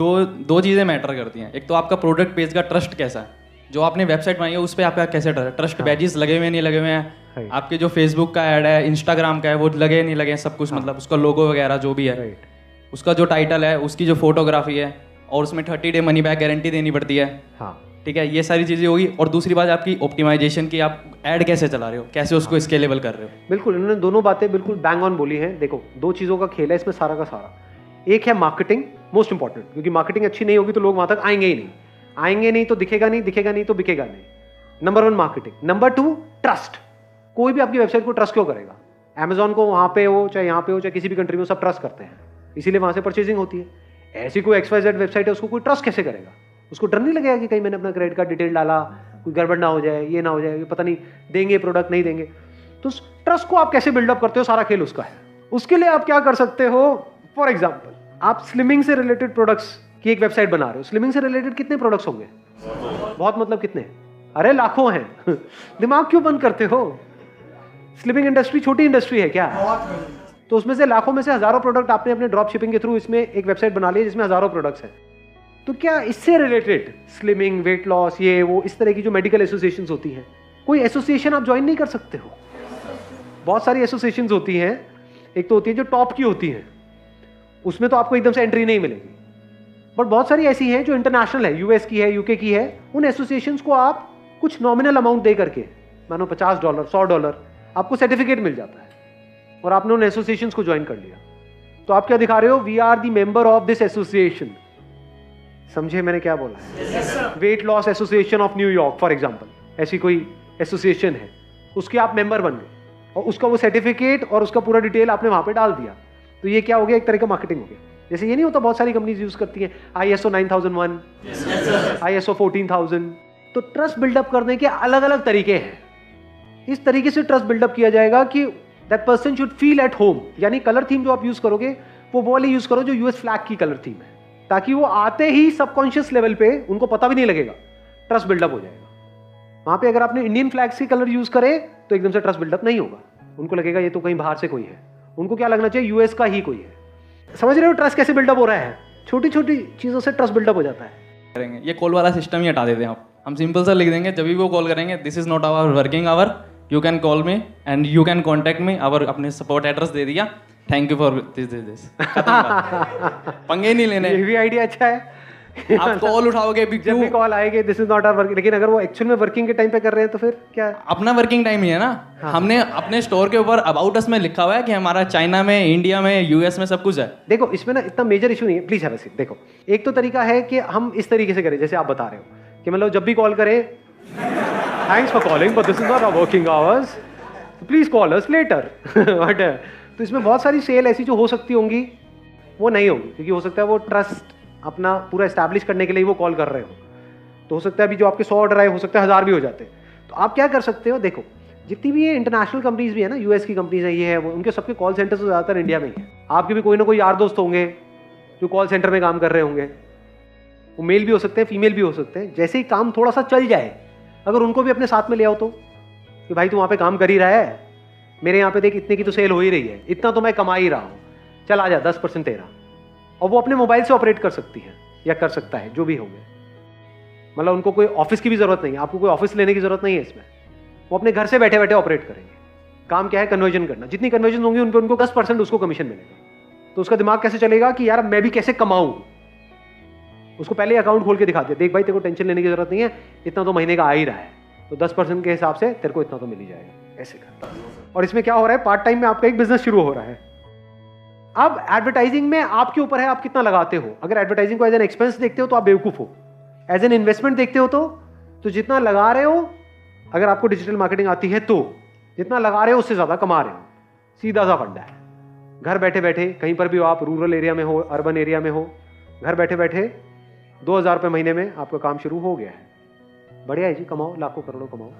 दो चीज़ें मैटर करती हैं। एक तो आपका प्रोडक्ट पेज का ट्रस्ट कैसा है, जो आपने वेबसाइट बनाई है उस पर आपका कैसे ट्रस्ट बैजेस लगे हुए नहीं लगे हुए हैं, आपके जो फेसबुक का ऐड है, इंस्टाग्राम का है, वो लगे नहीं लगे हैं, सब कुछ मतलब उसका लोगो वगैरह जो भी है, उसका जो टाइटल है, उसकी जो फोटोग्राफी है, और उसमें 30 डे मनी बैक गारंटी देनी पड़ती है। ठीक है, ये सारी चीज़ें होगी। और दूसरी बात आपकी ऑप्टिमाइजेशन की, आप ऐड कैसे चला रहे हो, कैसे उसको स्केलेबल कर रहे हो। बिल्कुल, इन्होंने दोनों बातें बिल्कुल बैंग ऑन बोली हैं। देखो, दो चीज़ों का खेल है इसमें सारा का सारा। एक है मार्केटिंग, मोस्ट इंपॉर्टेंट, क्योंकि मार्केटिंग अच्छी नहीं होगी तो लोग वहाँ तक आएंगे ही नहीं, आएंगे नहीं तो दिखेगा नहीं, दिखेगा नहीं तो बिकेगा नहीं। Number 1 marketing. Number 2 trust. कोई भी आपकी वेबसाइट को ट्रस्ट क्यों करेगा? अमेजॉन को वहाँ पे हो चाहे यहाँ पे हो चाहे किसी भी कंट्री में, सब ट्रस्ट करते हैं, इसीलिए वहाँ से परचेजिंग होती है। ऐसी कोई XYZ वेबसाइट है, उसको कोई ट्रस्ट कैसे करेगा? उसको डर नहीं लगेगा कि कहीं मैंने अपना क्रेडिट कार्ड डिटेल डाला, कोई गड़बड़ ना हो जाए, ये ना हो जाए, पता नहीं देंगे प्रोडक्ट नहीं देंगे। तो ट्रस्ट को आप कैसे बिल्डअप करते हो, सारा खेल उसका है। उसके लिए आप क्या कर सकते हो? फॉर एग्जाम्पल, आप स्लिमिंग से रिलेटेड प्रोडक्ट्स की एक वेबसाइट बना रहे हो। स्लिमिंग से रिलेटेड कितने प्रोडक्ट्स होंगे? बहुत, मतलब कितने? अरे लाखों हैं। दिमाग क्यों बंद करते हो? स्लिमिंग इंडस्ट्री छोटी इंडस्ट्री है क्या? तो उसमें से लाखों में से हजारों प्रोडक्ट आपने अपने ड्रॉप शिपिंग के थ्रू इसमें एक वेबसाइट बना ली जिसमें हजारों प्रोडक्ट्स हैं। तो क्या इससे रिलेटेड स्लिमिंग, वेट लॉस, ये वो, इस तरह की जो मेडिकल एसोसिएशंस होती हैं, कोई एसोसिएशन आप ज्वाइन नहीं कर सकते हो? बहुत सारी एसोसिएशंस होती हैं। एक तो होती है जो टॉप की होती हैं, उसमें तो आपको एकदम से एंट्री नहीं मिलेगी, बट बहुत सारी ऐसी हैं जो इंटरनेशनल है, US की है, UK की है। उन एसोसिएशंस को आप कुछ नॉमिनल अमाउंट दे करके, मानो $50, $100, आपको सर्टिफिकेट मिल जाता है और आपने उन एसोसिएशंस को ज्वाइन कर लिया। तो आप क्या दिखा रहे हो? We are the member of this association. समझे मैंने क्या बोला? Wait loss association of New York for example, ऐसी कोई एसोसिएशन है, उसके आप मेंबर बन गए और उसका वो सर्टिफिकेट और उसका पूरा डिटेल आपने वहां पे डाल दिया। तो ये क्या हो गया? एक तरह का मार्केटिंग हो गया। जैसे ये नहीं होता, बहुत सारी कंपनीज यूज करती हैं ISO 9001, ISO 14000। तो ट्रस्ट बिल्डअप करने के अलग अलग तरीके हैं। इस तरीके से ट्रस्ट बिल्डअप किया जाएगा कि that person should feel at home. यानी कलर थीम जो आप यूज करोगे वो वाले यूज करो जो US फ्लैग की कलर थीम है, ताकि वो आते ही सबकॉन्शियस लेवल पे उनको पता भी नहीं लगेगा, ट्रस्ट बिल्डअप हो जाएगा। वहां पे अगर आपने इंडियन फ्लैग्स की कलर यूज करे तो एकदम से ट्रस्ट बिल्डअप नहीं होगा, उनको लगेगा ये तो कहीं बाहर से कोई है। उनको क्या लगना चाहिए? US का ही कोई है। समझ रहे हो ट्रस्ट कैसे बिल्डअप हो रहा है? छोटी छोटी चीजों से ट्रस्ट बिल्डअप हो जाता है। करेंगे ये कॉल वाला सिस्टम ही हटा देते हैं हम सिंपल सा लिख देंगे, जब भी वो कॉल करेंगे, this is not our working hour, you can call me and you can contact me, our अपने सपोर्ट एड्रेस दे दिया, थैंक यू फॉर दिस। पंगे नहीं लेने। ये भी आइडिया अच्छा है। आप कॉल उठाओगे भी, जब भी कॉल आएगी this is not our working, लेकिन अगर वो एक्चुअल में वर्किंग के टाइम पे कर रहे हैं तो फिर क्या है? अपना वर्किंग टाइम ही है ना। हाँ। हमने अपने स्टोर के ऊपर अबाउट अस में लिखा हुआ है कि हमारा चाइना में, इंडिया में, US में सब कुछ है। देखो इसमें ना इतना मेजर इशू नहीं है, प्लीज हैव अ सीट। देखो एक तो तरीका है कि हम इस तरीके से करें जैसे आप बता रहे हो कि मतलब जब भी कॉल करें, thanks for calling but this is not our working hours, please call us later. But तो इसमें बहुत सारी सेल ऐसी जो हो सकती होंगी वो नहीं होगी, क्योंकि हो सकता है वो ट्रस्ट अपना पूरा एस्टैब्लिश करने के लिए वो कॉल कर रहे हो। तो हो सकता है अभी जो आपके 100 ऑर्डर आए हो सकता है 1000 भी हो जाते। तो आप क्या कर सकते हो? देखो जितनी भी ये इंटरनेशनल कंपनीज भी है ना, US की कंपनीज है, ये है वो, उनके सबके कॉल सेंटर तो ज़्यादातर इंडिया में ही है। आपके भी कोई ना कोई यार दोस्त होंगे जो कॉल सेंटर में काम कर रहे होंगे, वो मेल भी हो सकते हैं, फीमेल भी हो सकते हैं। जैसे ही काम थोड़ा सा चल जाए, अगर उनको भी अपने साथ में ले आओ तो, कि भाई तू वहाँ पे काम कर ही रहा है, मेरे यहाँ पे देख इतने की तो सेल हो ही रही है, इतना तो मैं कमा ही रहा हूँ, चल आ जा 10% तेरा। और वो अपने मोबाइल से ऑपरेट कर सकती है या कर सकता है, जो भी होंगे। मतलब उनको कोई ऑफिस की भी जरूरत नहीं है, आपको कोई ऑफिस लेने की जरूरत नहीं है इसमें। वो अपने घर से बैठे बैठे ऑपरेट करेंगे। काम क्या है? कन्वर्जन करना। जितनी कन्वर्जन होंगी उन पर उनको 10% उसको कमीशन मिलेगा। तो उसका दिमाग कैसे चलेगा कि यार मैं भी कैसे कमाऊं। उसको पहले अकाउंट खोल के दिखा दिया, देख भाई तेरे को टेंशन लेने की जरूरत नहीं है, इतना तो महीने का आ ही रहा है, तो 10% के हिसाब से तेरे को इतना तो मिल ही जाएगा। ऐसे कर। और इसमें क्या हो रहा है? पार्ट टाइम में आपका एक बिजनेस शुरू हो रहा है। अब एडवर्टाइजिंग में आपके ऊपर है आप कितना लगाते हो। अगर एडवर्टाइजिंग को एज एन एक्सपेंस देखते हो तो आप बेवकूफ हो, एज एन इन्वेस्टमेंट देखते हो तो जितना लगा रहे हो, अगर आपको डिजिटल मार्केटिंग आती है तो जितना लगा रहे हो उससे ज्यादा कमा रहे हो। सीधा सा फंडा है। घर बैठे बैठे कहीं पर भी हो, आप रूरल एरिया में हो, अर्बन एरिया में हो, घर बैठे बैठे 2000 रुपये महीने में आपका काम शुरू हो गया है। बढ़िया है जी, कमाओ, लाखों करोड़ों कमाओ।